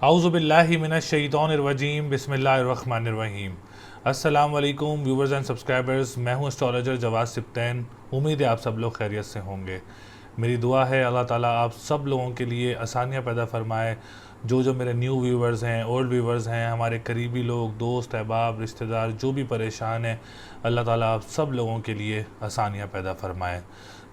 औज़ुबिल्लाहि मिनश्शैतानिर्रजीम बिस्मिल्लाहिर्रहमानिर्रहीम। अस्सलाम वालेकुम व्यूवर्स एंड सब्सक्राइबर्स, मैं हूं एस्ट्रोलॉजर जवाद सिप्तैन। उम्मीद है आप सब लोग खैरियत से होंगे। मेरी दुआ है अल्लाह ताला आप सब लोगों के लिए आसानियां पैदा फरमाए। जो मेरे न्यू व्यूवर्स हैं, ओल्ड व्यूवर्स हैं, हमारे करीबी लोग, दोस्त अहबाब, रिश्तेदार जो भी परेशान हैं, अल्लाह ताला आप सब लोगों के लिए आसानियां पैदा फरमाए।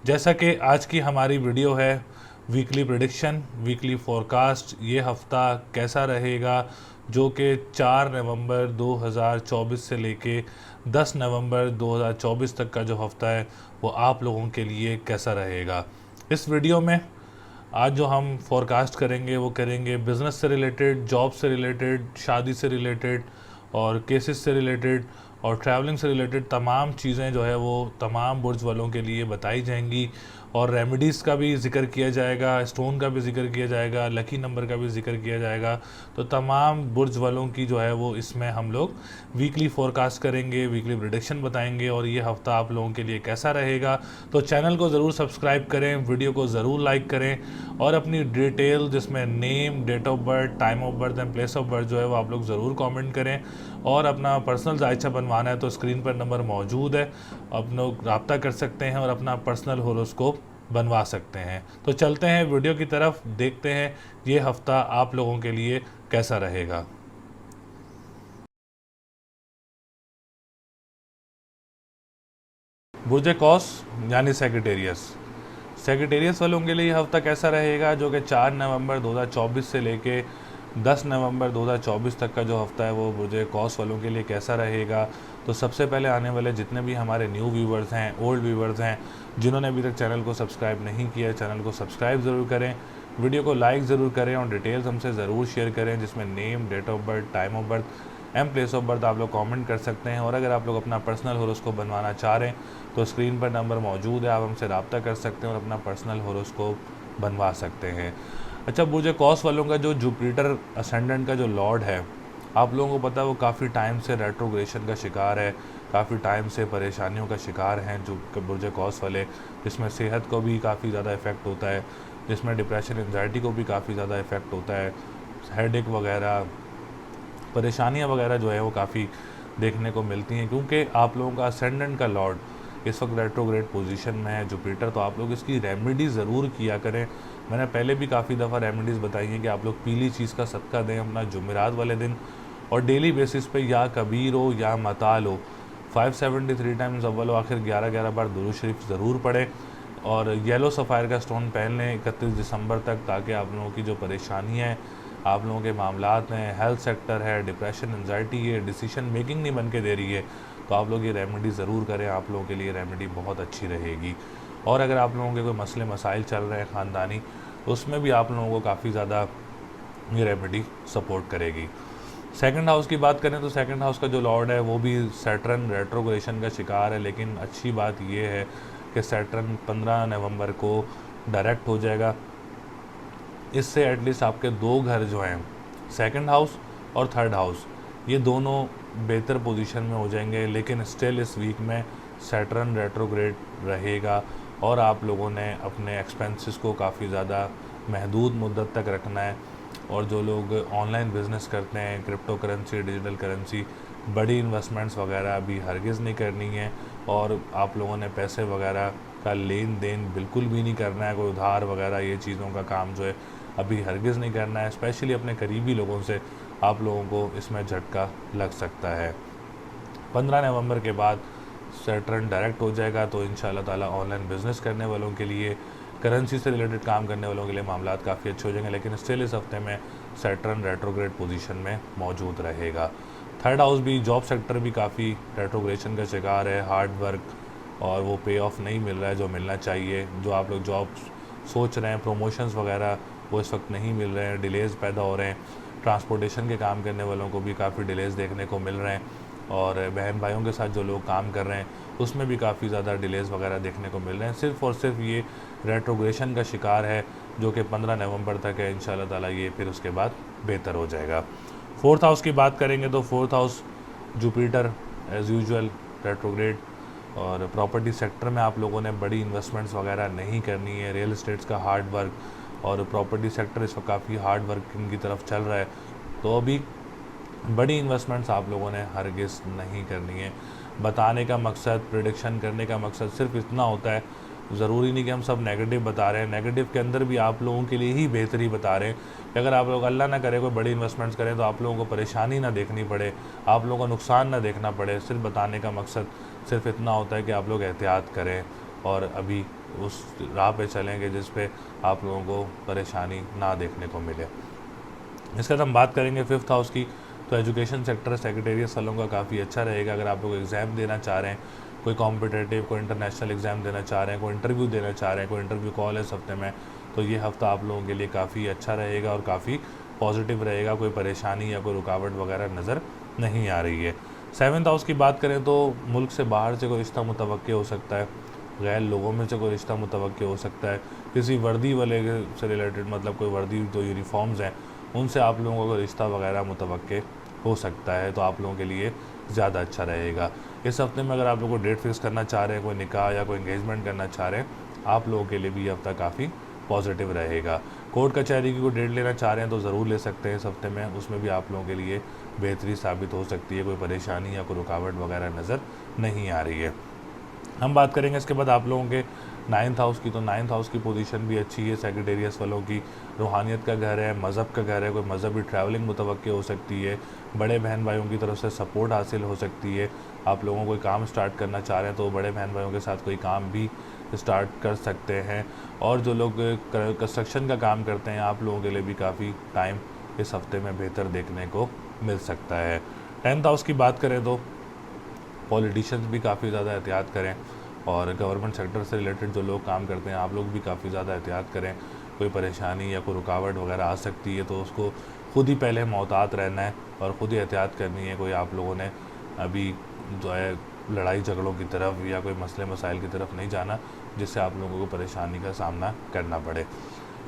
जैसा कि आज की हमारी वीडियो है, वीकली प्रिडिक्शन, वीकली फोरकास्ट, ये हफ़्ता कैसा रहेगा, जो कि 4 नवंबर 2024 से लेके 10 नवंबर 2024 तक का जो हफ़्ता है वो आप लोगों के लिए कैसा रहेगा। इस वीडियो में आज जो हम फोरकास्ट करेंगे वो करेंगे बिज़नेस से रिलेटेड, जॉब से रिलेटेड, शादी से रिलेटेड और केसेस से रिलेटेड और ट्रैवलिंग से रिलेटेड तमाम चीज़ें जो है वो तमाम बुर्ज वालों के लिए बताई जाएंगी। और रेमेडीज़ का भी जिक्र किया जाएगा, स्टोन का भी जिक्र किया जाएगा, लकी नंबर का भी जिक्र किया जाएगा। तो तमाम बुर्ज वालों की जो है वो इसमें हम लोग वीकली फोरकास्ट करेंगे, वीकली प्रेडिक्शन बताएंगे और ये हफ़्ता आप लोगों के लिए कैसा रहेगा। तो चैनल को ज़रूर सब्सक्राइब करें, वीडियो को ज़रूर लाइक करें और अपनी डिटेल जिसमें name, date of birth, time of birth and place of birth जो है वो आप लोग ज़रूर कमेंट करें। और अपना पर्सनल जायचा बनवाना है तो स्क्रीन पर नंबर मौजूद है, आप लोग रब्ता कर सकते हैं और अपना पर्सनल होरोस्कोप बनवा सकते हैं। तो चलते हैं वीडियो की तरफ, देखते हैं ये हफ्ता आप लोगों के लिए कैसा रहेगा। बुर्ज कौस यानी सेक्रेटेरियस वालों के लिए ये हफ्ता कैसा रहेगा, जो कि 4 नवंबर 2024 से लेके 10 नवंबर 2024 तक का जो हफ्ता है वो बुर्ज कौस वालों के लिए कैसा रहेगा। तो सबसे पहले आने वाले जितने भी हमारे न्यू व्यूवर्स हैं, ओल्ड व्यूवर्स हैं, जिन्होंने अभी तक चैनल को सब्सक्राइब नहीं किया, चैनल को सब्सक्राइब ज़रूर करें, वीडियो को लाइक ज़रूर करें और डिटेल्स हमसे ज़रूर शेयर करें, जिसमें name, date of birth, time of birth and place of birth आप लोग कमेंट कर सकते हैं। और अगर आप लोग अपना पर्सनल होरोस्कोप बनवाना चाह रहे हैं तो स्क्रीन पर नंबर मौजूद है, आप हमसे रब्ता कर सकते हैं और अपना पर्सनल होरोस्कोप बनवा सकते हैं। अच्छा, बुर्ज कौस वालों का जो जुपिटर असेंडेंट का जो लॉर्ड है, आप लोगों को पता है वो काफ़ी टाइम से रेट्रोग्रेशन का शिकार है, काफ़ी टाइम से परेशानियों का शिकार हैं जो बुर्ज कौस वाले, जिसमें सेहत को भी काफ़ी ज़्यादा इफ़ेक्ट होता है, जिसमें डिप्रेशन, एंजाइटी को भी काफ़ी ज़्यादा इफ़ेक्ट होता है, हेडेक वगैरह, परेशानियाँ वगैरह जो है वो काफ़ी देखने को मिलती हैं, क्योंकि आप लोगों का असेंडेंट का लॉर्ड इस वक्त रेट्रोग्रेड पोजीशन में है जुपिटर। तो आप लोग इसकी रेमेडी ज़रूर किया करें। मैंने पहले भी काफ़ी दफ़ा रेमेडीज़ बताई हैं कि आप लोग पीली चीज़ का सदका दें अपना जुमेरात वाले दिन, और डेली बेसिस पे या कबीर हो या मताल हो 573 टाइम्स अव्वल आखिर 11-11 बार दुरूद शरीफ ज़रूर पढ़ें। और येलो सफ़ायर का स्टोन पहन लें 31 दिसंबर तक, ताकि आप लोगों की जो परेशानियाँ हैं, आप लोगों के मामलात हैं, हेल्थ सेक्टर है, डिप्रेशन, एंजाइटी है, डिसीजन मेकिंग नहीं बन के दे रही है, तो आप लोग ये रेमेडी ज़रूर करें, आप लोगों के लिए रेमेडी बहुत अच्छी रहेगी। और अगर आप लोगों के कोई मसले मसाइल चल रहे हैं ख़ानदानी, उसमें भी आप लोगों को काफ़ी ज़्यादा ये रेमेडी सपोर्ट करेगी। सेकंड हाउस की बात करें तो सेकंड हाउस का जो लॉर्ड है वो भी सैटर्न रेट्रोग्रेशन का शिकार है, लेकिन अच्छी बात ये है कि सैटर्न 15 नवंबर को डायरेक्ट हो जाएगा। इससे एटलीस्ट आपके दो घर जो हैं, सेकंड हाउस और थर्ड हाउस, ये दोनों बेहतर पोजीशन में हो जाएंगे। लेकिन स्टिल इस वीक में सैटर्न रेट्रोग्रेड रहेगा और आप लोगों ने अपने एक्सपेंसेस को काफ़ी ज़्यादा महदूद मुद्दत तक रखना है। और जो लोग ऑनलाइन बिज़नेस करते हैं, क्रिप्टो करेंसी, डिजिटल करेंसी, बड़ी इन्वेस्टमेंट्स वगैरह अभी हरगिज़ नहीं करनी है। और आप लोगों ने पैसे वगैरह का लेन देन बिल्कुल भी नहीं करना है, कोई उधार वगैरह ये चीज़ों का काम जो है अभी हरगिज़ नहीं करना है। स्पेशली अपने करीबी लोगों से आप लोगों को इसमें झटका लग सकता है। 15 नवंबर के बाद सैटर्न डायरेक्ट हो जाएगा, तो इंशाल्लाह ताला ऑनलाइन बिज़नेस करने वालों के लिए, करेंसी से रिलेटेड काम करने वालों के लिए मामलात काफ़ी अच्छे हो जाएंगे। लेकिन स्टिल इस हफ्ते में सैटर्न रेट्रोग्रेड पोजीशन में मौजूद रहेगा। थर्ड हाउस भी, जॉब सेक्टर भी काफ़ी रेट्रोग्रेशन का शिकार है, हार्ड वर्क और वो पे ऑफ नहीं मिल रहा है जो मिलना चाहिए। जो आप लोग जॉब सोच रहे हैं, प्रमोशंस वगैरह, वो इस वक्त नहीं मिल रहे हैं, डिलेज़ पैदा हो रहे हैं। ट्रांसपोर्टेशन के काम करने वालों को भी काफ़ी डिलेज़ देखने को मिल रहे हैं, और बहन भाइयों के साथ जो लोग काम कर रहे हैं उसमें भी काफ़ी ज़्यादा डिलेज़ वगैरह देखने को मिल रहे हैं। सिर्फ़ और सिर्फ ये रेट्रोग्रेशन का शिकार है जो कि 15 नवंबर तक है। इंशाल्लाह ताला ये फिर उसके बाद बेहतर हो जाएगा। फोर्थ हाउस की बात करेंगे तो fourth house Jupiter as usual retrograde, और प्रॉपर्टी सेक्टर में आप लोगों ने बड़ी इन्वेस्टमेंट्स वगैरह नहीं करनी है। रियल इस्टेट्स का हार्ड वर्क, और प्रॉपर्टी सेक्टर इस वक्त काफ़ी हार्ड वर्किंग की तरफ चल रहा है। तो अभी बड़ी इन्वेस्टमेंट्स आप लोगों ने हरगिज़ नहीं करनी है। बताने का मकसद, प्रिडिक्शन करने का मकसद सिर्फ इतना होता है, ज़रूरी नहीं कि हम सब नेगेटिव बता रहे हैं, नेगेटिव के अंदर भी आप लोगों के लिए ही बेहतरी बता रहे हैं कि अगर आप लोग अल्लाह ना करे कोई बड़ी इन्वेस्टमेंट्स करें तो आप लोगों को परेशानी ना देखनी पड़े, आप लोगों को नुकसान ना देखना पड़े। सिर्फ बताने का मकसद सिर्फ इतना होता है कि आप लोग एहतियात करें और अभी उस राह पे चलेंगे जिस पे आप लोगों को परेशानी ना देखने को मिले। इसके बाद हम बात करेंगे 5th हाउस की। तो एजुकेशन सेक्टर सेक्रेटेरिएट वालों का काफ़ी अच्छा रहेगा। अगर आप लोग एग्ज़ाम देना चाह रहे हैं, कोई कॉम्पिटिटिव, कोई इंटरनेशनल एग्ज़ाम देना चाह रहे हैं, कोई इंटरव्यू देना चाह रहे हैं, कोई इंटरव्यू कॉल है इस हफ्ते में, तो ये हफ्ता आप लोगों के लिए काफ़ी अच्छा रहेगा और काफ़ी पॉजिटिव रहेगा। कोई परेशानी या कोई रुकावट वगैरह नज़र नहीं आ रही है। 7th हाउस की बात करें तो मुल्क से बाहर से कोई रिश्ता मुतवक्के हो सकता है, गैर लोगों में से कोई रिश्ता मुतवक्के हो सकता है, किसी वर्दी वाले से रिलेटेड, मतलब कोई वर्दी जो यूनिफॉर्म्स हैं उनसे आप लोगों को रिश्ता वगैरह मुतवक्के हो सकता है। तो आप लोगों के लिए ज़्यादा अच्छा रहेगा। इस हफ्ते में अगर आप लोगों को डेट फिक्स करना चाह रहे हैं, कोई निकाह या कोई एंगेजमेंट करना चाह रहे हैं, आप लोगों के लिए भी ये हफ्ता काफ़ी पॉजिटिव रहेगा। कोर्ट कचहरी की कोई डेट लेना चाह रहे हैं तो ज़रूर ले सकते हैं इस हफ्ते में, उसमें भी आप लोगों के लिए बेहतरी साबित हो सकती है। कोई परेशानी या कोई रुकावट वगैरह नज़र नहीं आ रही है। हम बात करेंगे इसके बाद आप लोगों के 9th हाउस की। तो 9th हाउस की पोजीशन भी अच्छी है सेक्रेटेरिएट वालों की। रूहानियत का घर है, मज़हब का घर है, कोई मज़हबी ट्रैवलिंग मुतवक्के हो सकती है, बड़े बहन भाइयों की तरफ से सपोर्ट हासिल हो सकती है। आप लोगों कोई काम स्टार्ट करना चाह रहे हैं तो बड़े बहन भाइयों के साथ कोई काम भी स्टार्ट कर सकते हैं। और जो लोग कंस्ट्रक्शन का काम करते हैं, आप लोगों के लिए भी काफ़ी टाइम इस हफ्ते में बेहतर देखने को मिल सकता है। 10th हाउस की बात करें तो पॉलिटिशियंस भी काफ़ी ज़्यादा एहतियात करें और गवर्नमेंट सेक्टर से रिलेटेड जो लोग काम करते हैं, आप लोग भी काफ़ी ज़्यादा एहतियात करें। कोई परेशानी या कोई रुकावट वगैरह आ सकती है तो उसको खुद ही पहले मोहतात रहना है और ख़ुद ही एहतियात करनी है। कोई आप लोगों ने अभी जो है लड़ाई झगड़ों की तरफ या कोई मसले मसाइल की तरफ नहीं जाना जिससे आप लोगों को परेशानी का सामना करना पड़े।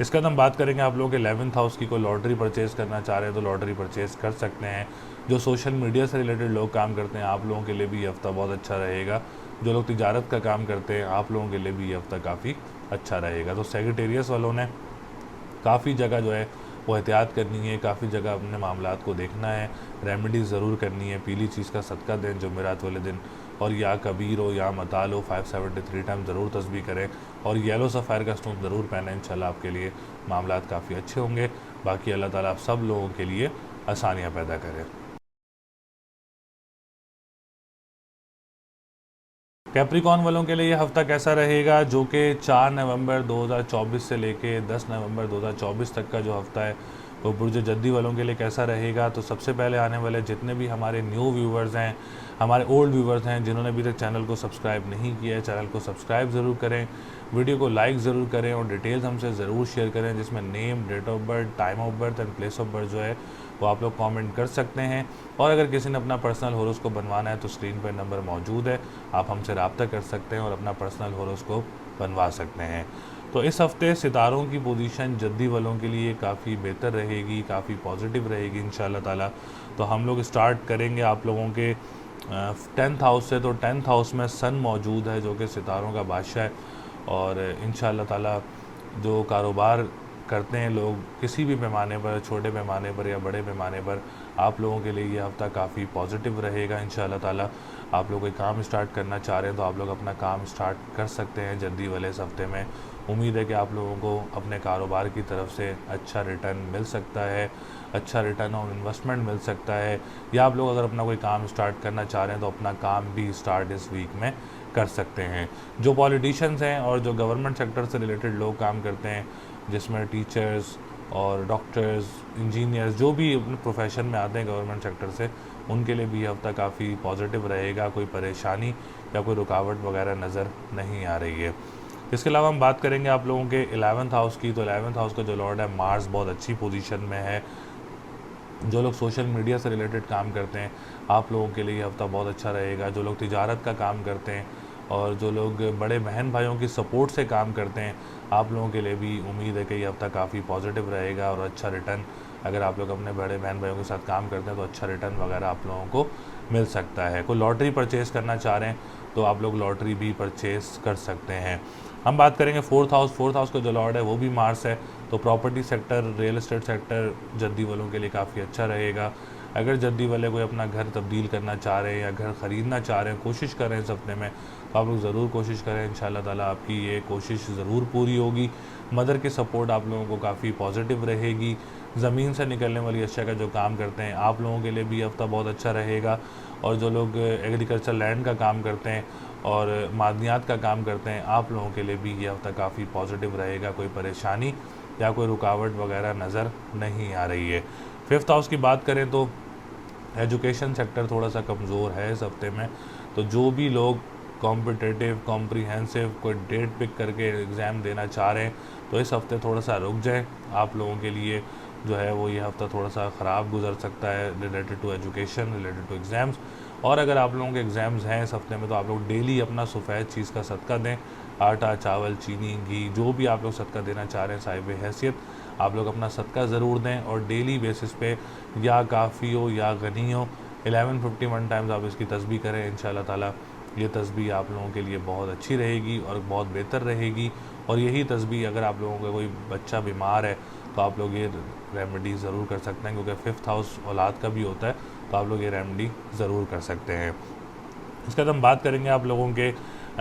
इसके बाद हम बात करेंगे आप लोगों के 11th हाउस की। कोई लॉटरी परचेज़ करना चाह रहे हैं तो लॉटरी परचेज़ कर सकते हैं। जो सोशल मीडिया से रिलेटेड लोग काम करते हैं, आप लोगों के लिए भी ये हफ्ता बहुत अच्छा रहेगा। जो लोग तिजारत का काम करते हैं, आप लोगों के लिए भी ये हफ्ता काफ़ी अच्छा रहेगा। तो सेक्रेटेरिएट वालों ने काफ़ी जगह जो है वो एहतियात करनी है, काफ़ी जगह अपने मामलात को देखना है, रेमेडीज़ ज़रूर करनी है। पीली चीज़ का सदका दें जुमेरात वाले दिन, और या कबीर हो या मताल हो 573 टाइम ज़रूर तस्बीह करें, और येलो सफ़ायर का स्टोन ज़रूर पहनें। इंशाल्लाह आपके लिए मामलात काफ़ी अच्छे होंगे। बाकी अल्लाह ताला आप सब लोगों के लिए आसानियाँ पैदा करें। कैप्रिकॉन वालों के लिए ये हफ़्ता कैसा रहेगा, जो कि 4 नवंबर 2024 से लेके 10 नवंबर 2024 तक का जो हफ़्ता है वो बुर्ज जद्दी वालों के लिए कैसा रहेगा। तो सबसे पहले आने वाले जितने भी हमारे न्यू व्यूवर्स हैं, हमारे ओल्ड व्यूवर्स हैं, जिन्होंने अभी तक चैनल को सब्सक्राइब नहीं किया है, चैनल को सब्सक्राइब ज़रूर करें, वीडियो को लाइक ज़रूर करें और डिटेल्स हमसे ज़रूर शेयर करें, जिसमें name, date of birth, time of birth and place of birth जो है वो आप लोग कमेंट कर सकते हैं। और अगर किसी ने अपना पर्सनल हॉरोस्कोप बनवाना है तो स्क्रीन पर नंबर मौजूद है, आप हमसे रब्ता कर सकते हैं और अपना पर्सनल हॉरोस्कोप बनवा सकते हैं। तो इस हफ़्ते सितारों की पोजीशन जद्दी वालों के लिए काफ़ी बेहतर रहेगी, काफ़ी पॉजिटिव रहेगी इंशाल्लाह ताला। तो हम लोग स्टार्ट करेंगे आप लोगों के 10th हाउस से। तो 10th हाउस में सन मौजूद है जो कि सितारों का बादशाह है, और इंशाल्लाह ताला जो कारोबार करते हैं लोग किसी भी पैमाने पर, छोटे पैमाने पर या बड़े पैमाने पर, आप लोगों के लिए ये हफ़्ता काफ़ी पॉजिटिव रहेगा इंशाल्लाह ताला। आप लोग कोई काम स्टार्ट करना चाह रहे हैं तो आप लोग अपना काम स्टार्ट कर सकते हैं जल्दी वाले इस हफ़्ते में। उम्मीद है कि आप लोगों को अपने कारोबार की तरफ से अच्छा रिटर्न मिल सकता है, अच्छा रिटर्न ऑन इन्वेस्टमेंट मिल सकता है, या आप लोग अगर अपना कोई काम स्टार्ट करना चाह रहे हैं तो अपना काम भी स्टार्ट इस वीक में कर सकते हैं। जो पॉलिटिशियंस हैं और जो गवर्नमेंट सेक्टर से रिलेटेड लोग काम करते हैं, जिसमें टीचर्स और डॉक्टर्स, इंजीनियर्स, जो भी अपने प्रोफेशन में आते हैं गवर्नमेंट सेक्टर से, उनके लिए भी ये हफ़्ता काफ़ी पॉजिटिव रहेगा। कोई परेशानी या कोई रुकावट वगैरह नज़र नहीं आ रही है। इसके अलावा हम बात करेंगे आप लोगों के 11th हाउस की। तो 11th हाउस का जो लॉर्ड है मार्स बहुत अच्छी पोजीशन में है। जो लोग सोशल मीडिया से रिलेटेड काम करते हैं, आप लोगों के लिए ये हफ़्ता बहुत अच्छा रहेगा। जो लोग तिजारत का काम करते हैं और जो लोग बड़े बहन भाइयों की सपोर्ट से काम करते हैं, आप लोगों के लिए भी उम्मीद है कि ये हफ़्ता काफ़ी पॉजिटिव रहेगा और अच्छा रिटर्न, अगर आप लोग अपने बड़े बहन भाइयों के साथ काम करते हैं तो अच्छा रिटर्न वगैरह आप लोगों को मिल सकता है। कोई लॉटरी परचेज़ करना चाह रहे हैं तो आप लोग लॉटरी भी परचेज़ कर सकते हैं। हम बात करेंगे 4th हाउस। 4th हाउस का जो लॉर्ड है वो भी मार्स है। तो property sector, real estate sector जद्दी वालों के लिए काफ़ी अच्छा रहेगा। अगर जद्दी वाले कोई अपना घर तब्दील करना चाह रहे हैं या घर ख़रीदना चाह रहे हैं, कोशिश कर रहे हैं इस हफ्ते में, तो आप लोग ज़रूर कोशिश करें। इंशाल्लाह ताला आपकी ये कोशिश ज़रूर पूरी होगी। मदर की सपोर्ट आप लोगों को काफ़ी पॉजिटिव रहेगी। ज़मीन से निकलने वाली अशिया का जो काम करते हैं, आप लोगों के लिए भी ये हफ़्ता बहुत अच्छा रहेगा। और जो लोग एग्रीकल्चर लैंड का काम करते हैं और मादनियात का काम करते हैं, आप लोगों के लिए भी ये हफ़्ता काफ़ी पॉजिटिव रहेगा। कोई परेशानी या कोई रुकावट वगैरह नज़र नहीं आ रही है। 5th हाउस की बात करें तो एजुकेशन सेक्टर थोड़ा सा कमज़ोर है इस हफ्ते में। तो जो भी लोग कॉम्पिटिटिव, कॉम्प्रिहेंसिव कोई डेट पिक करके एग्ज़ाम देना चाह रहे हैं, तो इस हफ्ते थोड़ा सा रुक जाएं। आप लोगों के लिए जो है वो ये हफ़्ता थोड़ा सा ख़राब गुजर सकता है related to education, related to exams. और अगर आप लोगों के एग्ज़ाम्स हैं इस हफ्ते में, तो आप लोग डेली अपना सफ़ेद चीज़ का सदका दें। आटा, चावल, चीनी, घी, जो भी आप लोग सदका देना चाह रहे हैं साहिब हैसियत, आप लोग अपना सदका ज़रूर दें। और डेली बेसिस पे या काफ़ी हो या गनी हो, 1151 टाइम्स आप इसकी तस्बीह करें। इंशाल्लाह ताला ये तस्बीह आप लोगों के लिए बहुत अच्छी रहेगी और बहुत बेहतर रहेगी। और यही तस्बीह अगर आप लोगों का कोई बच्चा बीमार है, तो आप लोग ये रेमेडी ज़रूर कर सकते हैं, क्योंकि 5th हाउस औलाद का भी होता है, तो आप लोग ये रेमेडी ज़रूर कर सकते हैं। इसके बाद हम बात करेंगे आप लोगों के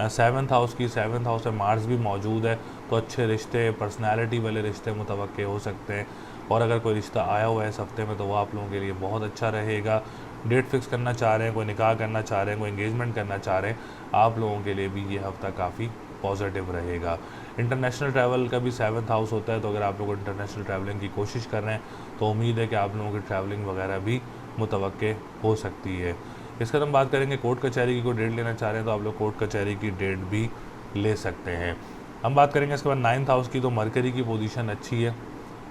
7th हाउस की। 7th हाउस में मार्स भी मौजूद है, तो अच्छे रिश्ते, पर्सनैलिटी वाले रिश्ते मुतवक्के हो सकते हैं। और अगर कोई रिश्ता आया हुआ है इस हफ्ते में, तो वो आप लोगों के लिए बहुत अच्छा रहेगा। डेट फिक्स करना चाह रहे हैं, कोई निकाह करना चाह रहे हैं, कोई एंगेजमेंट करना चाह रहे हैं, आप लोगों के लिए भी ये हफ़्ता काफ़ी पॉजिटिव रहेगा। इंटरनेशनल ट्रैवल का भी 7th हाउस होता है, तो अगर आप लोग इंटरनेशनल ट्रैवलिंग की कोशिश कर रहे हैं, तो उम्मीद है कि आप लोगों की ट्रैवलिंग वगैरह भी मुतवक्के हो सकती है। इसके बाद हम बात करेंगे कोर्ट कचहरी की। कोई डेट लेना चाह रहे हैं, तो आप लोग कोर्ट कचहरी की डेट भी ले सकते हैं। हम बात करेंगे इसके बाद 9th हाउस की। तो मरकरी की पोजीशन अच्छी है,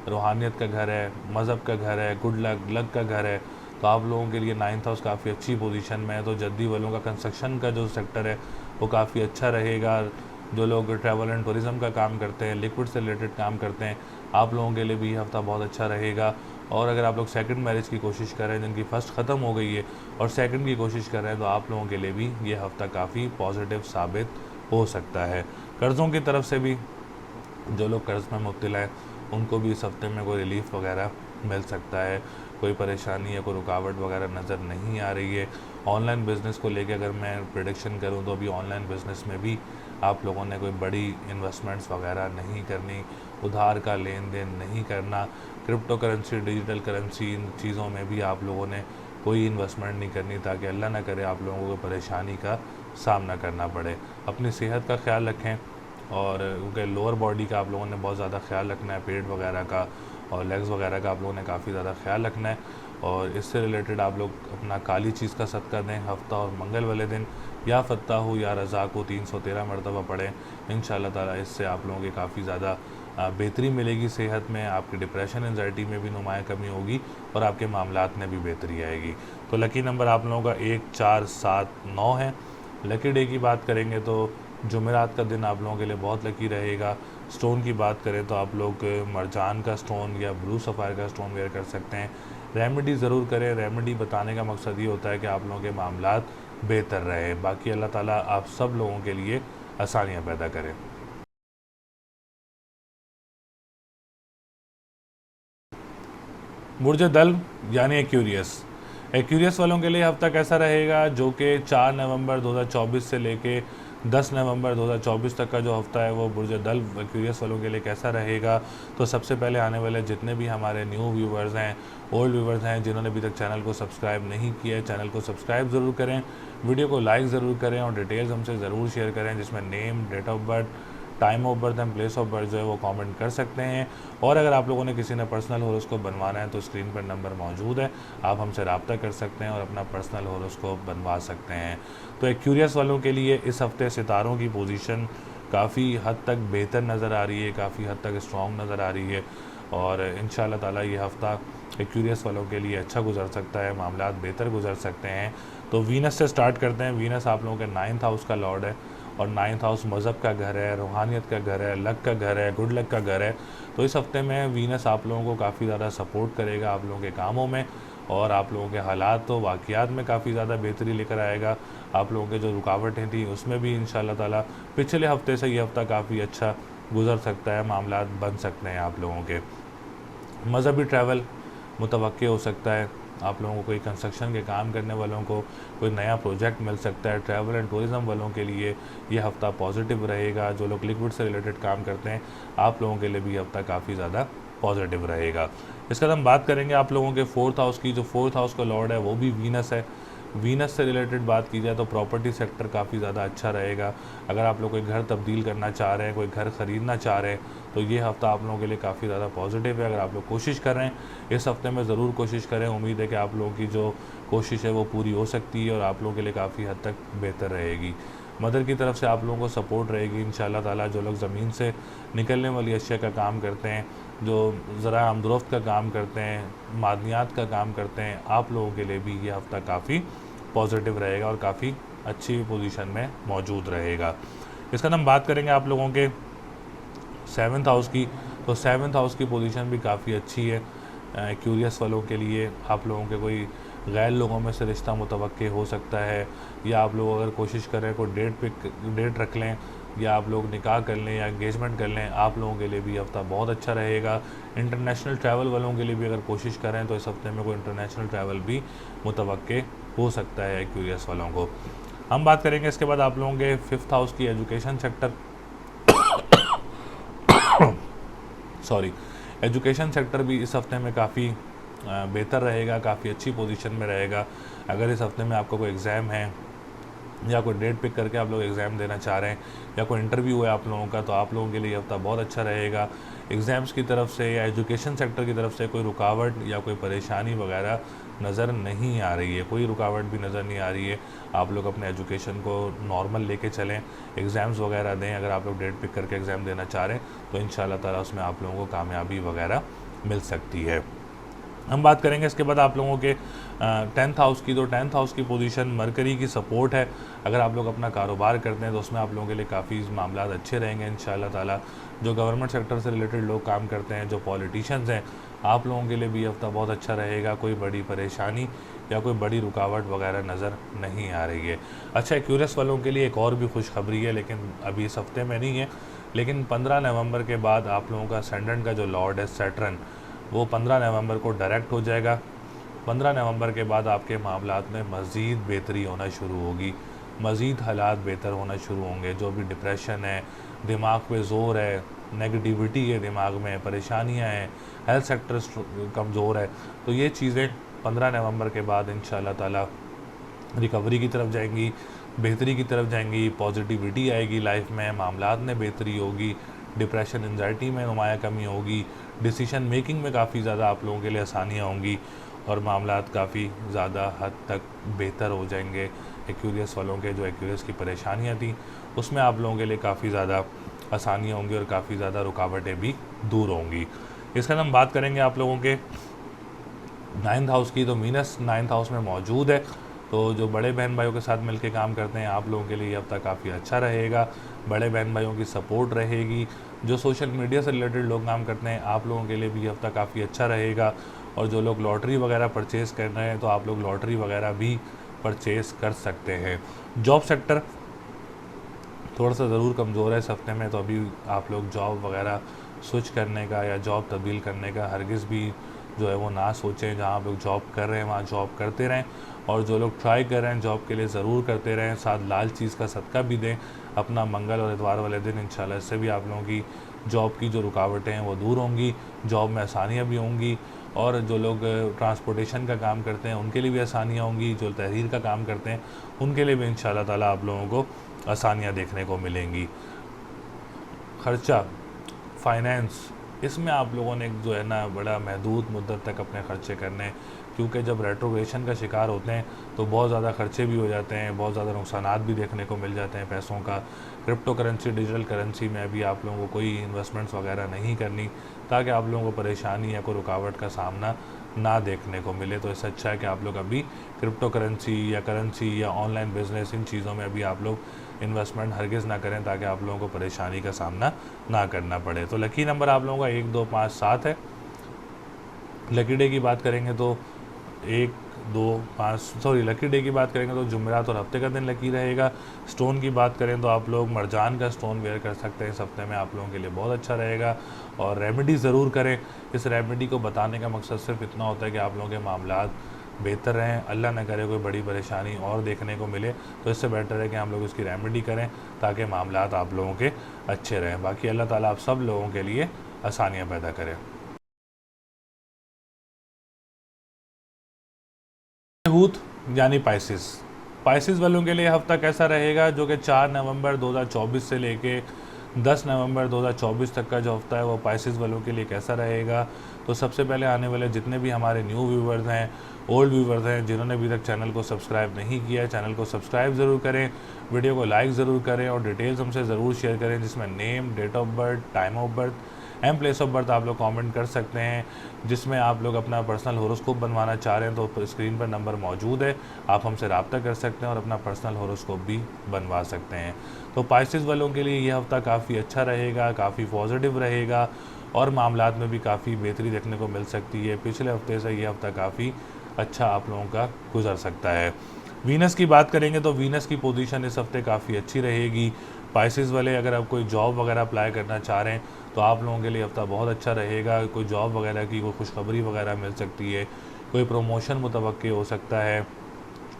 रूहानियत का घर है, मज़हब का घर है, गुड लक, लक का घर है, तो आप लोगों के लिए 9th हाउस काफ़ी अच्छी पोजीशन में है। तो जद्दी वालों का कंस्ट्रक्शन का जो सेक्टर है वो काफ़ी अच्छा रहेगा। जो लोग ट्रैवल एंड टूरिज़म का काम करते हैं, लिक्विड से रिलेटेड काम करते हैं, आप लोगों के लिए भी ये हफ़्ता बहुत अच्छा रहेगा। और अगर आप लोग सेकंड मैरिज की कोशिश कर रहे हैं, जिनकी फ़र्स्ट ख़त्म हो गई है और सेकंड की कोशिश कर रहे हैं, तो आप लोगों के लिए भी ये हफ़्ता काफ़ी पॉजिटिव साबित हो सकता है। कर्ज़ों की तरफ से भी जो लोग कर्ज़ में मुब्तला हैं, उनको भी इस हफ्ते में कोई रिलीफ़ वगैरह मिल सकता है। कोई परेशानी या कोई रुकावट वगैरह नज़र नहीं आ रही है। ऑनलाइन बिज़नेस को लेके अगर मैं प्रेडिक्शन करूं, तो अभी ऑनलाइन बिज़नेस में भी आप लोगों ने कोई बड़ी इन्वेस्टमेंट्स वगैरह नहीं करनी, उधार का लेन देन नहीं करना, क्रिप्टो करेंसी, डिजिटल करेंसी, इन चीज़ों में भी आप लोगों ने कोई इन्वेस्टमेंट नहीं करनी, ताकि अल्लाह ना करे आप लोगों को परेशानी का सामना करना पड़े। अपनी सेहत का ख्याल रखें, और क्योंकि लोअर बॉडी का आप लोगों ने बहुत ज़्यादा ख्याल रखना है, पेट वगैरह का और लेग्स वगैरह का आप लोगों ने काफ़ी ज़्यादा ख्याल रखना है। और इससे रिलेटेड आप लोग अपना काली चीज़ का सदका दें। हफ्ता और मंगल वाले दिन या फ़त्ताहु या रज़ाक को 313 मरतबा पढ़ें। इंशाल्लाह ताला इससे आप लोगों की काफ़ी ज़्यादा बेहतरी मिलेगी सेहत में, आपकी डिप्रेशन, एंजाइटी में भी नुमाया कमी होगी और आपके मामलात में भी बेहतरी आएगी। तो लकी नंबर आप लोगों का 1, 4, 7, 9 है। लकी डे की बात करेंगे तो जुमेरात का दिन आप लोगों के लिए बहुत लकी रहेगा। स्टोन की बात करें तो आप लोग मरजान का स्टोन या ब्लू सफ़ायर का स्टोन वेयर कर सकते हैं। रेमेडी ज़रूर करें। रेमेडी बताने का मकसद ये होता है कि आप लोगों के मामलात बेहतर रहे। बाकी अल्लाह ताला आप सब लोगों के लिए आसानियाँ पैदा करें। बुर्ज दल यानी एक्यूरियस वालों के लिए हफ्ता कैसा रहेगा, जो कि 4 नवंबर 2024 से लेके 10 नवंबर 2024 तक का जो हफ्ता है, वो बुर्ज दल एक्यूरियस वालों के लिए कैसा रहेगा। तो सबसे पहले आने वाले जितने भी हमारे न्यू व्यूवर्स हैं, ओल्ड व्यूवर्स हैं, जिन्होंने अभी तक चैनल को सब्सक्राइब नहीं किया है, चैनल को सब्सक्राइब ज़रूर करें, वीडियो को लाइक ज़रूर करें और डिटेल्स हमसे ज़रूर शेयर करें, जिसमें name, date of birth, time of birth and place of birth जो है वो कमेंट कर सकते हैं। और अगर आप लोगों ने किसी ने पर्सनल हॉरोस्कोप बनवाना है, तो स्क्रीन पर नंबर मौजूद है, आप हमसे रब्ता कर सकते हैं और अपना पर्सनल हॉरोस्कोप बनवा सकते हैं। तो एक्यूरियस वालों के लिए इस हफ्ते सितारों की पोजीशन काफ़ी हद तक बेहतर नज़र आ रही है, काफ़ी हद तक स्ट्रॉन्ग नज़र आ रही है। और इंशाल्लाह ताला ये हफ़्ता एक्यूरियस वालों के लिए अच्छा गुजर सकता है, मामलात बेहतर गुजर सकते हैं। तो वीनस से स्टार्ट करते हैं। वीनस आप लोगों के 9th हाउस का लॉर्ड है और 9th हाउस मज़हब का घर है, रूहानियत का घर है, लक का घर है, गुड लक का घर है। तो इस हफ्ते में वीनस आप लोगों को काफ़ी ज़्यादा सपोर्ट करेगा आप लोगों के कामों में, और आप लोगों के हालात तो वाक़यात में काफ़ी ज़्यादा बेहतरी लेकर आएगा। आप लोगों के जो रुकावटें थी उसमें भी इंशाल्लाह ताला पिछले हफ्ते से ये हफ़्ता काफ़ी अच्छा गुजर सकता है, मामलात बन सकते हैं आप लोगों के। मज़हबी ट्रैवल मुतवक्के हो सकता है, आप लोगों को कोई कंस्ट्रक्शन के काम करने वालों को कोई नया प्रोजेक्ट मिल सकता है। ट्रैवल एंड टूरिज़्म वालों के लिए ये हफ़्ता पॉजिटिव रहेगा। जो लोग लिक्विड से रिलेटेड काम करते हैं, आप लोगों के लिए भी ये हफ़्ता काफ़ी ज़्यादा पॉजिटिव रहेगा। इसके बाद हम बात करेंगे आप लोगों के 4th हाउस की। जो 4th हाउस का लॉर्ड है वो भी वीनस है। वीनस से रिलेटेड बात की जाए तो प्रॉपर्टी सेक्टर काफ़ी ज़्यादा अच्छा रहेगा। अगर आप लोग कोई घर तब्दील करना चाह रहे हैं, कोई घर ख़रीदना चाह रहे हैं, तो ये हफ़्ता आप लोगों के लिए काफ़ी ज़्यादा पॉजिटिव है। अगर आप लोग कोशिश कर रहे हैं इस हफ़्ते में, ज़रूर कोशिश करें। उम्मीद है कि आप लोगों की जो कोशिश है वो पूरी हो सकती है और आप लोगों के लिए काफ़ी हद तक बेहतर रहेगी। मदर की तरफ से आप लोगों को सपोर्ट रहेगी इंशाल्लाह ताला। जो लोग ज़मीन से निकलने वाली अशिया का काम करते हैं, जो ज़रा आमदोरफ्त का काम करते हैं, मादनियात का काम करते हैं, आप लोगों के लिए भी ये हफ़्ता काफ़ी पॉजिटिव रहेगा और काफ़ी अच्छी पोजीशन में मौजूद रहेगा। इसका हम बात करेंगे आप लोगों के 7th हाउस की। तो 7th हाउस की पोजीशन भी काफ़ी अच्छी है। क्यूरियस वालों के लिए आप लोगों के कोई गैर लोगों में से रिश्ता मुतवक्के हो सकता है, या आप लोग अगर कोशिश करें कोई डेट रख लें, या आप लोग निकाह कर लें या एंगेजमेंट कर लें, आप लोगों के लिए भी हफ़्ता बहुत अच्छा रहेगा। इंटरनेशनल ट्रैवल वालों के लिए भी अगर कोशिश करें तो इस हफ्ते में कोई इंटरनेशनल ट्रैवल भी मुतवक्के हो सकता है क्यूरियस वालों को। हम बात करेंगे इसके बाद आप लोगों के 5th हाउस की, education sector. Sorry, education sector भी इस हफ्ते में काफ़ी बेहतर रहेगा, काफ़ी अच्छी पोजीशन में रहेगा। अगर इस हफ्ते में आपका कोई एग्ज़ाम है या कोई डेट पिक करके आप लोग एग्ज़ाम देना चाह रहे हैं, या कोई इंटरव्यू है आप लोगों का, तो आप लोगों के लिए हफ्ता बहुत अच्छा रहेगा। एग्ज़ाम्स की तरफ से या एजुकेशन सेक्टर की तरफ से कोई रुकावट या कोई परेशानी वगैरह नज़र नहीं आ रही है, कोई रुकावट भी नज़र नहीं आ रही है। आप लोग अपने एजुकेशन को नॉर्मल लेके चलें, एग्ज़ाम्स वगैरह दें। अगर आप लोग डेट पिक करके एग्ज़ाम देना चाह रहे हैं तो इंशाल्लाह ताला उसमें आप लोगों को कामयाबी वगैरह मिल सकती है। हम बात करेंगे इसके बाद आप लोगों के 10th हाउस की। तो 10th हाउस की पोजीशन मरकरी की सपोर्ट है। अगर आप लोग अपना कारोबार करते हैं तो उसमें आप लोगों के लिए काफ़ी मामला अच्छे रहेंगे इंशाल्लाह ताला। जो गवर्नमेंट सेक्टर से रिलेटेड लोग काम करते हैं, जो पॉलिटिशियंस हैं, आप लोगों के लिए भी हफ्ता बहुत अच्छा रहेगा। कोई बड़ी परेशानी या कोई बड़ी रुकावट वगैरह नज़र नहीं आ रही है। अच्छा, क्यूरियस वालों के लिए एक और भी खुशखबरी है, लेकिन अभी इस हफ्ते में नहीं है। लेकिन 15 नवंबर के बाद आप लोगों का असेंडेंट का जो लॉर्ड है सैटर्न, वो 15 नवंबर को डायरेक्ट हो जाएगा। 15 नवंबर के बाद आपके मामलात में मज़ीद बेहतरी होना शुरू होगी, मज़ीद हालात बेहतर होना शुरू होंगे। जो भी डिप्रेशन है, दिमाग पे ज़ोर है, नेगेटिविटी है दिमाग में, परेशानियां हैं, हेल्थ सेक्टर कमज़ोर है, तो ये चीज़ें 15 नवंबर के बाद इंशाल्लाह ताला रिकवरी की तरफ जाएंगी, बेहतरी की तरफ जाएंगी, पॉजिटिविटी आएगी लाइफ में, मामलात में बेहतरी होगी, डिप्रेशन एंजाइटी में नुमाया कमी होगी, डिसीशन मेकिंग में काफ़ी ज़्यादा आप लोगों के लिए आसानियाँ होंगी और मामलात काफ़ी ज़्यादा हद तक बेहतर हो जाएंगे। एक्यूरियस वालों के जो एक्यूरियस की परेशानियाँ थी उसमें आप लोगों के लिए काफ़ी ज़्यादा आसानियाँ होंगी और काफ़ी ज़्यादा रुकावटें भी दूर होंगी। इसके बाद हम बात करेंगे आप लोगों के 9th हाउस की। तो वीनस 9th हाउस में मौजूद है, तो जो बड़े बहन भाइयों के साथ मिलकर काम करते हैं आप लोगों के लिए हफ्ता काफ़ी अच्छा रहेगा। बड़े बहन भाइयों की सपोर्ट रहेगी। जो सोशल मीडिया से रिलेटेड लोग काम करते हैं आप लोगों के लिए भी हफ्ता काफ़ी अच्छा रहेगा। और जो लोग लॉटरी वगैरह परचेज़ कर रहे हैं तो आप लोग लॉटरी वगैरह भी परचेज़ कर सकते हैं। जॉब सेक्टर थोड़ा सा ज़रूर कमज़ोर है इस हफ्ते में, तो अभी आप लोग जॉब वगैरह स्विच करने का या जॉब तब्दील करने का हरगिज़ भी जो है वो ना सोचें। जहाँ आप लोग जॉब कर रहे हैं वहाँ जॉब करते रहें, और जो लोग ट्राई कर रहे हैं जॉब के लिए ज़रूर करते रहें। साथ लाल चीज़ का सदका भी दें अपना मंगल और इतवार वाले दिन, इंशाल्लाह इससे भी आप लोगों की जॉब की जो रुकावटें हैं वो दूर होंगी, जॉब में आसानियाँ भी होंगी। और जो लोग ट्रांसपोर्टेशन का काम करते हैं उनके लिए भी आसानियाँ होंगी, जो तहरीर का काम करते हैं उनके लिए भी इंशाल्लाह ताला आप लोगों को आसानियाँ देखने को मिलेंगी। ख़र्चा, फाइनेंस, इसमें आप लोगों ने जो है ना बड़ा महदूद मुद्दत तक अपने ख़र्चे करने हैं, क्योंकि जब रेट्रोग्रेशन का शिकार होते हैं तो बहुत ज़्यादा ख़र्चे भी हो जाते हैं, बहुत ज़्यादा नुकसानात भी देखने को मिल जाते हैं पैसों का। क्रिप्टो करेंसी, डिजिटल करेंसी में अभी आप लोगों को कोई इन्वेस्टमेंट्स वगैरह नहीं करनी, ताकि आप लोगों को परेशानी या कोई रुकावट का सामना ना देखने को मिले। तो इससे अच्छा है कि आप लोग अभी क्रिप्टो करेंसी या ऑनलाइन बिजनेस, इन चीज़ों में अभी आप लोग इन्वेस्टमेंट हरगिज़ ना करें, ताकि आप लोगों को परेशानी का सामना ना करना पड़े। तो लकी नंबर आप लोगों का 1, 2, 5, 7 है। लकी डे की बात करेंगे तो 1, लकी डे की बात करेंगे तो जुमेरात और हफ्ते का दिन लकी रहेगा। स्टोन की बात करें तो आप लोग मरजान का स्टोन वेयर कर सकते हैं, इस हफ्ते में आप लोगों के लिए बहुत अच्छा रहेगा। और रेमेडी ज़रूर करें। इस रेमेडी को बताने का मकसद सिर्फ इतना होता है कि आप लोगों के मामलात बेहतर रहें, अल्लाह न करे कोई बड़ी परेशानी और देखने को मिले, तो इससे बेटर है कि हम लोग इसकी रेमेडी करें ताकि मामलात आप लोगों के अच्छे रहें। बाकी अल्लाह ताला आप सब लोगों के लिए आसानियाँ पैदा करें। हूत यानी पाइसिस वालों के लिए हफ्ता कैसा रहेगा, जो कि 4 नवंबर 2024 से लेके 10 नवंबर 2024 तक का जो हफ्ता है वो पाइसिस वालों के लिए कैसा रहेगा। तो सबसे पहले आने वाले जितने भी हमारे न्यू व्यूवर्स हैं, ओल्ड व्यूवर्स हैं, जिन्होंने अभी तक चैनल को सब्सक्राइब नहीं किया है, चैनल को सब्सक्राइब ज़रूर करें, वीडियो को लाइक ज़रूर करें और डिटेल्स हमसे ज़रूर शेयर करें, जिसमें name, date of birth, time of birth and place of birth आप लोग कमेंट कर सकते हैं। जिसमें आप लोग अपना पर्सनल होरोस्कोप बनवाना चाह रहे हैं तो स्क्रीन पर नंबर मौजूद है, आप हमसे रब्ता कर सकते हैं और अपना पर्सनल होरोस्कोप भी बनवा सकते हैं। तो पाइसिस वालों के लिए ये हफ़्ता काफ़ी अच्छा रहेगा, काफ़ी पॉजिटिव रहेगा और मामलात में भी काफ़ी बेहतरी देखने को मिल सकती है। पिछले हफ्ते से ये हफ़्ता काफ़ी अच्छा आप लोगों का गुजर सकता है। वीनस की बात करेंगे तो वीनस की पोजीशन इस हफ्ते काफ़ी अच्छी रहेगी। पाइसिस वाले अगर आप कोई जॉब वगैरह अप्लाई करना चाह रहे हैं तो आप लोगों के लिए हफ्ता बहुत अच्छा रहेगा। कोई जॉब वगैरह की कोई खुशखबरी वगैरह मिल सकती है, कोई प्रमोशन मुतवक्के हो सकता है।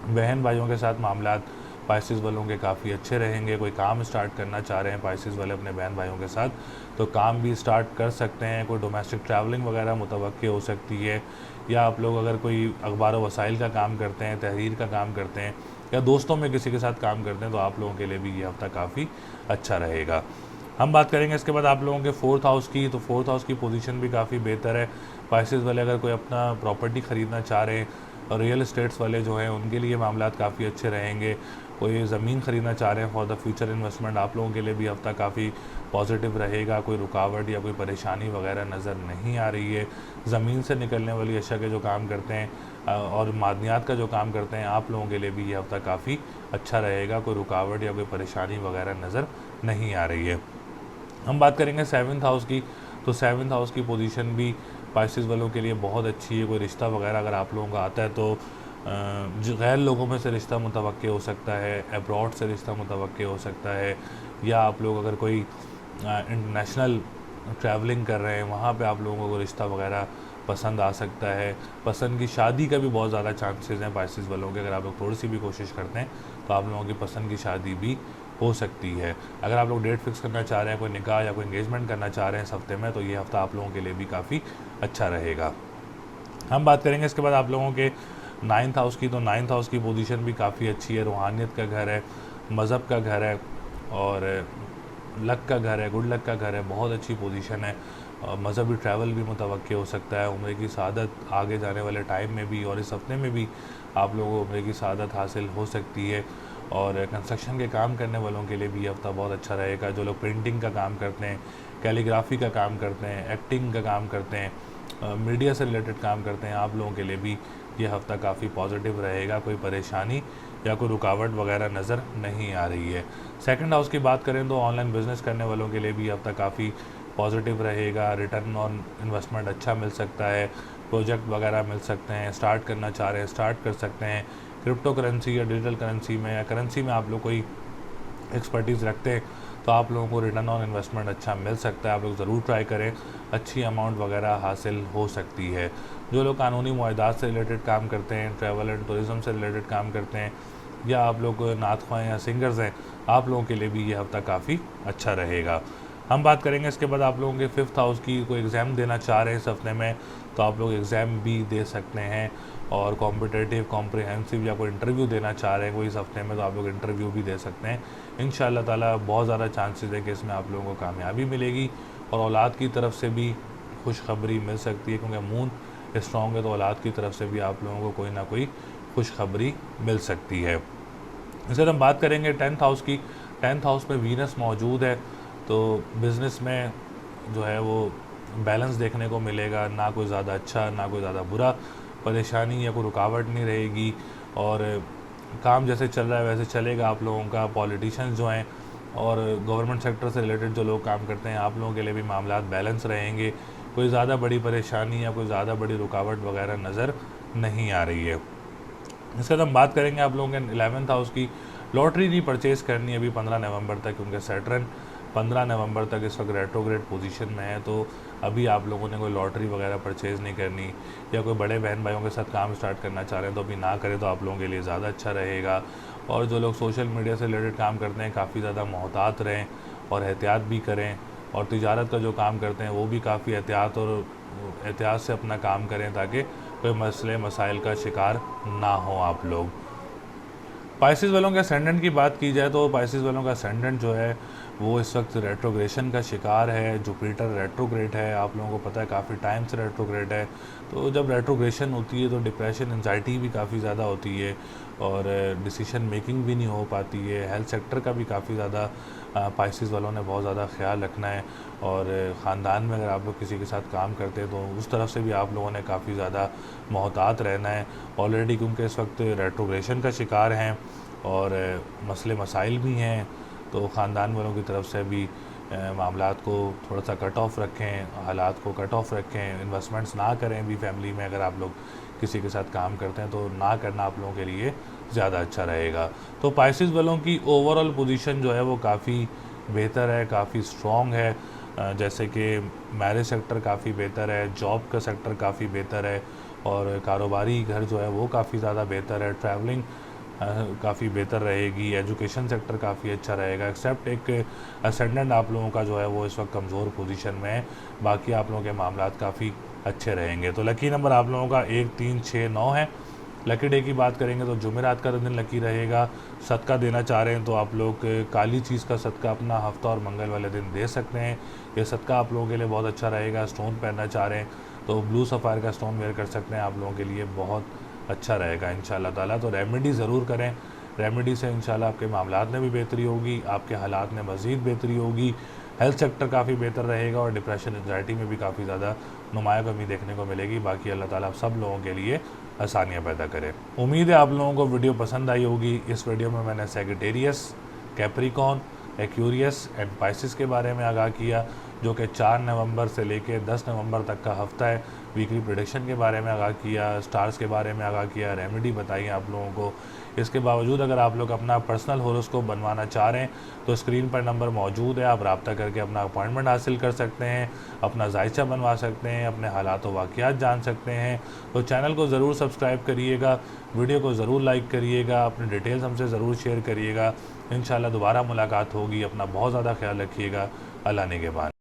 बहन भाइयों के साथ मामलात पाइसिस वालों के काफ़ी अच्छे रहेंगे। कोई काम स्टार्ट करना चाह रहे हैं पाइसिस वाले अपने बहन भाइयों के साथ तो काम भी स्टार्ट कर सकते हैं। कोई डोमेस्टिक ट्रैवलिंग वगैरह मुतवक्के हो सकती है, या आप लोग अगर कोई अखबार व वसाइल का काम करते हैं, तहरीर का काम करते हैं या दोस्तों में किसी के साथ काम करते हैं तो आप लोगों के लिए भी ये हफ्ता काफ़ी अच्छा रहेगा। हम बात करेंगे इसके बाद आप लोगों के 4th हाउस की, तो 4th हाउस की पोजीशन भी काफ़ी बेहतर है। पाइसिस वाले अगर कोई अपना प्रॉपर्टी ख़रीदना चाह रहे हैं और रियल इस्टेट्स वाले जो हैं उनके लिए मामलात काफ़ी अच्छे रहेंगे। कोई ज़मीन ख़रीदना चाह रहे हैं फॉर द फ्यूचर इन्वेस्टमेंट, आप लोगों के लिए भी हफ्ता काफ़ी पॉजिटिव रहेगा। कोई रुकावट या कोई परेशानी वगैरह नज़र नहीं आ रही है। ज़मीन से निकलने वाली अशिया के जो काम करते हैं और मादनियात का जो काम करते हैं, आप लोगों के लिए भी ये हफ्ता काफ़ी अच्छा रहेगा। कोई रुकावट या कोई परेशानी वगैरह नज़र नहीं आ रही है। हम बात करेंगे 7th हाउस की, तो 7th हाउस की पोजीशन भी पाइसिस वालों के लिए बहुत अच्छी है। कोई रिश्ता वगैरह अगर आप लोगों का आता है तो जो गैर लोगों में से रिश्ता मुतवक्के हो सकता है, अब्रॉड से रिश्ता मुतवक्के हो सकता है, या आप लोग अगर कोई इंटरनेशनल ट्रैवलिंग कर रहे हैं वहाँ पे आप लोगों को रिश्ता वगैरह पसंद आ सकता है। पसंद की शादी का भी बहुत ज़्यादा चांसेस हैं पाइसिस वालों के। अगर आप लोग थोड़ी सी भी कोशिश करते हैं तो आप लोगों की पसंद की शादी भी हो सकती है। अगर आप लोग डेट फिक्स करना चाह रहे हैं, कोई निकाह या कोई एंगेजमेंट करना चाह रहे हैं इस हफ्ते में, तो ये हफ्ता आप लोगों के लिए भी काफ़ी अच्छा रहेगा। हम बात करेंगे इसके बाद आप लोगों के 9th हाउस की, तो 9th हाउस की पोजीशन भी काफ़ी अच्छी है। रूहानियत का घर है, मज़हब का घर है और लक का घर है, गुड लक का घर है, बहुत अच्छी पोजीशन है। मज़हबी ट्रैवल भी मुतवक्के हो सकता है, उम्र की सआदत आगे जाने वाले टाइम में भी और इस हफ्ते में भी आप लोगों को उम्र की सआदत हासिल हो सकती है। और कंस्ट्रक्शन के काम करने वालों के लिए भी ये हफ्ता बहुत अच्छा रहेगा। जो लोग पेंटिंग का काम करते हैं, कैलीग्राफी का काम करते हैं, एक्टिंग का काम करते हैं, मीडिया से रिलेटेड काम करते हैं, आप लोगों के लिए भी ये हफ्ता काफ़ी पॉजिटिव रहेगा। कोई परेशानी या कोई रुकावट वगैरह नज़र नहीं आ रही है। 2nd हाउस की बात करें तो ऑनलाइन बिज़नेस करने वालों के लिए भी ये हफ्ता काफ़ी पॉजिटिव रहेगा। रिटर्न ऑन इन्वेस्टमेंट अच्छा मिल सकता है, प्रोजेक्ट वगैरह मिल सकते हैं, स्टार्ट करना चाह रहे हैं स्टार्ट कर सकते हैं। क्रिप्टो करेंसी या डिजिटल करेंसी में या करेंसी में आप लोग कोई एक्सपर्टीज़ रखते हैं तो आप लोगों को रिटर्न ऑन इन्वेस्टमेंट अच्छा मिल सकता है। आप लोग ज़रूर ट्राई करें, अच्छी अमाउंट वगैरह हासिल हो सकती है। जो लोग कानूनी मुआहदात से रिलेटेड काम करते हैं, ट्रैवल एंड टूरिज़म से रिलेटेड काम करते हैं, या आप लोग नात ख्वां या सिंगर्स हैं, आप लोगों के लिए भी ये हफ्ता काफ़ी अच्छा रहेगा। हम बात करेंगे इसके बाद आप लोगों के 5th हाउस की। कोई एग्ज़ाम देना चाह रहे हैं इस हफ्ते में तो आप लोग एग्ज़ाम भी दे सकते हैं, और कॉम्पिटिटिव, कॉम्प्रिहेंसिव या कोई इंटरव्यू देना चाह रहे हैं कोई इस हफ्ते में तो आप लोग इंटरव्यू भी दे सकते हैं। इंशाअल्लाह ताला बहुत ज़्यादा चांसेस है कि इसमें आप लोगों को कामयाबी मिलेगी और औलाद की तरफ से भी खुशखबरी मिल सकती है, क्योंकि मून स्ट्रॉन्ग है तो औलाद की तरफ से भी आप लोगों को कोई ना कोई खुशखबरी मिल सकती है। इस हम बात करेंगे 10th हाउस की। 10th हाउस में वीनस मौजूद है तो बिज़नेस में जो है वो बैलेंस देखने को मिलेगा, ना कोई ज़्यादा अच्छा ना कोई ज़्यादा बुरा, परेशानी या कोई रुकावट नहीं रहेगी और काम जैसे चल रहा है वैसे चलेगा आप लोगों का। पॉलिटिशियंस जो हैं और गवर्नमेंट सेक्टर से रिलेटेड जो लोग काम करते हैं, आप लोगों के लिए भी मामलात बैलेंस रहेंगे। कोई ज़्यादा बड़ी परेशानी या कोई ज़्यादा बड़ी रुकावट वगैरह नज़र नहीं आ रही है। इसके बाद हम बात करेंगे आप लोगों के 11th हाउस की। लॉटरी नहीं परचेज़ करनी अभी 15 नवंबर तक, क्योंकि सैटर्न 15 नवंबर तक इस वक्त रेट्रोग्रेड पोजीशन में है। तो अभी आप लोगों ने कोई लॉटरी वगैरह परचेज़ नहीं करनी, या कोई बड़े बहन भाइयों के साथ काम स्टार्ट करना चाह रहे हैं तो अभी ना करें, तो आप लोगों के लिए ज़्यादा अच्छा रहेगा। और जो लोग सोशल मीडिया से रिलेटेड काम करते हैं काफ़ी ज़्यादा मोहतात रहें और एहतियात भी करें। और तिजारत का जो काम करते हैं वो भी काफ़ी एहतियात से अपना काम करें, ताकि कोई मसले मसाइल का शिकार ना हो आप लोग। पाइसिस वालों के असेंडेंट की बात की जाए तो पाइसिस वालों का असेंडेंट जो है वो इस वक्त रेट्रोग्रेशन का शिकार है। जुपिटर रेट्रोग्रेड है, आप लोगों को पता है काफ़ी टाइम से रेट्रोग्रेड है। तो जब रेट्रोग्रेशन होती है तो डिप्रेशन एंजाइटी भी काफ़ी ज़्यादा होती है और डिसीजन मेकिंग भी नहीं हो पाती है। हेल्थ सेक्टर का भी काफ़ी ज़्यादा पाइसिस वालों ने बहुत ज़्यादा ख्याल रखना है। और ख़ानदान में अगर आप लोग किसी के साथ काम करते हैं तो उस तरफ से भी आप लोगों ने काफ़ी ज़्यादा मोहतात रहना है ऑलरेडी, क्योंकि इस वक्त रेट्रोग्रेशन का शिकार हैं और मसले मसाइल भी हैं। तो ख़ानदान वालों की तरफ से भी मामलात को थोड़ा सा कट ऑफ रखें, हालात को कट ऑफ रखें, इन्वेस्टमेंट्स ना करें भी फैमिली में। अगर आप लोग किसी के साथ काम करते हैं तो ना करना आप लोगों के लिए ज़्यादा अच्छा रहेगा। तो पाइसिस वालों की ओवरऑल पोजीशन जो है वो काफ़ी बेहतर है, काफ़ी स्ट्रॉन्ग है। जैसे कि मैरिज सेक्टर काफ़ी बेहतर है, जॉब का सेक्टर काफ़ी बेहतर है, और कारोबारी घर जो है वो काफ़ी ज़्यादा बेहतर है। ट्रैवलिंग काफ़ी बेहतर रहेगी। एजुकेशन सेक्टर काफ़ी अच्छा रहेगा, एक्सेप्ट एक असेंडेंट आप लोगों का जो है वो इस वक्त कमज़ोर पोजीशन में है। बाकी आप लोगों के मामलात काफ़ी अच्छे रहेंगे। तो लकी नंबर आप लोगों का 1, 3, 6, 9 है। लकी डे की बात करेंगे तो जुमेरात का दिन लकी रहेगा। सदका देना चाह रहे हैं तो आप लोग काली चीज़ का सदका अपना हफ्ता और मंगल वाले दिन दे सकते हैं। ये सदका आप लोगों के लिए बहुत अच्छा रहेगा। स्टोन पहनना चाह रहे हैं तो ब्लू सफ़ायर का स्टोन वेयर कर सकते हैं, आप लोगों के लिए बहुत अच्छा रहेगा इंशाल्लाह ताला। तो रेमेडी ज़रूर करें, रेमेडी से इंशाल्लाह आपके मामलात में भी बेहतरी होगी, आपके हालात में मज़ीद बेहतरी होगी। हेल्थ सेक्टर काफ़ी बेहतर रहेगा और डिप्रेशन एंजाइटी में भी काफ़ी ज़्यादा नुमाया कमी देखने को मिलेगी। बाकी अल्लाह ताला आप सब लोगों के लिए आसानियाँ पैदा करें। उम्मीद है आप लोगों को वीडियो पसंद आई होगी। इस वीडियो में मैंने Sagittarius, Capricorn, Aquarius and Pisces के बारे में आगाह किया, जो कि 4 नवंबर से लेके 10 नवंबर तक का हफ्ता है। वीकली प्रेडिक्शन के बारे में आगाह किया, स्टार्स के बारे में आगाह किया, रेमेडी बताई आप लोगों को। इसके बावजूद अगर आप लोग अपना पर्सनल होरोस्कोप बनवाना चाह रहे हैं तो स्क्रीन पर नंबर मौजूद है, आप रब्ता करके अपना अपॉइंटमेंट हासिल कर सकते हैं, अपना जायचा बनवा सकते हैं, अपने हालात व वाक़ियात जान सकते हैं। तो चैनल को ज़रूर सब्सक्राइब करिएगा, वीडियो को ज़रूर लाइक करिएगा, अपनी डिटेल्स हमसे ज़रूर शेयर करिएगा। इंशाल्लाह दोबारा मुलाकात होगी। अपना बहुत ज़्यादा ख्याल रखिएगा। अल्लाह निगहबान।